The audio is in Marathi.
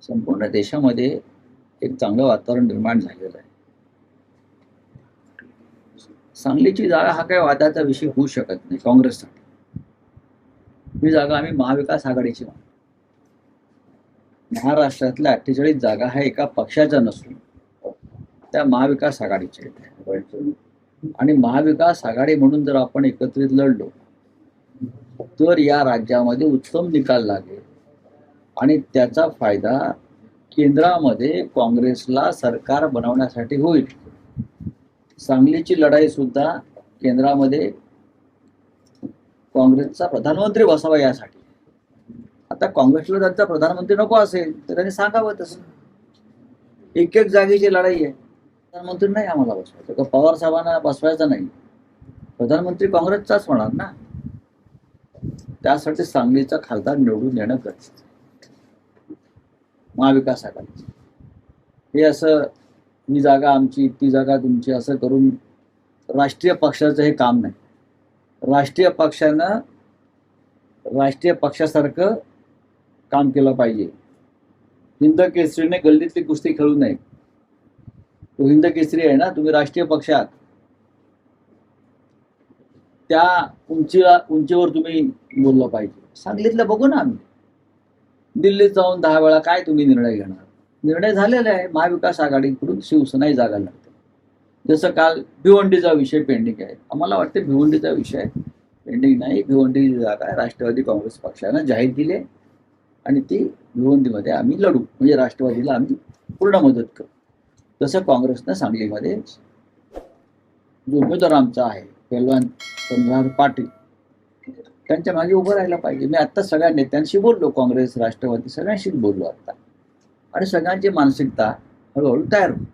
संपूर्ण देशामध्ये एक चांगलं वातावरण निर्माण झालेलं आहे. सांगलीची जागा हा काही वादाचा विषय होऊ शकत नाही काँग्रेससाठी. ही जागा आम्ही महाविकास आघाडीची मानतो. महाराष्ट्रातल्या 48 जागा हा एका पक्षाच्या नसून त्या महाविकास आघाडीच्या आहेत. आणि महाविकास आघाडी म्हणून जर आपण एकत्रित लढलो तर या राज्यामध्ये उत्तम निकाल लागेल आणि त्याचा फायदा केंद्रामध्ये काँग्रेसला सरकार बनवण्यासाठी होईल. सांगलीची लढाई सुद्धा केंद्रामध्ये काँग्रेसचा प्रधानमंत्री बसावा यासाठी. आता काँग्रेसला त्यांचा प्रधानमंत्री नको असेल तर त्यांनी सांगावं तसं. एक एक जागेची लढाई आहे. प्रधानमंत्री नाही आम्हाला बसवायचं का पवार साहेबांना बसवायचं नाही. प्रधानमंत्री काँग्रेसचाच होणार ना. त्यासाठी सांगलीचा खासदार निवडून येणं गरजेचं आहे. महाविकास आघाडी हे असं ही जागा आमची ती जागा तुमची असं करून राष्ट्रीय पक्षाचं हे काम नाही. राष्ट्रीय पक्षानं राष्ट्रीय पक्षासारखं काम केलं पाहिजे. हिंद केसरीने गल्लीतली कुस्ती खेळू नये. तो हिंद केसरी आहे ना, तुम्ही राष्ट्रीय पक्षात त्या उंचीवर तुम्ही बोललं पाहिजे. सांगलीतलं बघू ना आम्ही. दिल्लीत जाऊन 10 वेळा काय तुम्ही निर्णय घेणार. निर्णय झालेला आहे. महाविकास आघाडीकडून शिवसेनाही जागा लागते. जसं काल भिवंडीचा विषय पेंडिंग आहे. आम्हाला वाटते भिवंडीचा विषय पेंडिंग नाही. भिवंडीची जागा राष्ट्रवादी काँग्रेस पक्षानं जाहीर केली आहे आणि ती भिवंडीमध्ये आम्ही लढू. म्हणजे राष्ट्रवादीला आम्ही पूर्ण मदत करू. तसं काँग्रेसनं सांगलीमध्ये जो उमेदवार आमचा आहे पहिलवान चंद्रहार पाटील त्यांच्या मागे उभं राहायला पाहिजे. मी आत्ता सगळ्या नेत्यांशी बोललो. काँग्रेस राष्ट्रवादी सगळ्यांशीच बोललो आत्ता. आणि सगळ्यांची मानसिकता हळूहळू तयार होईल.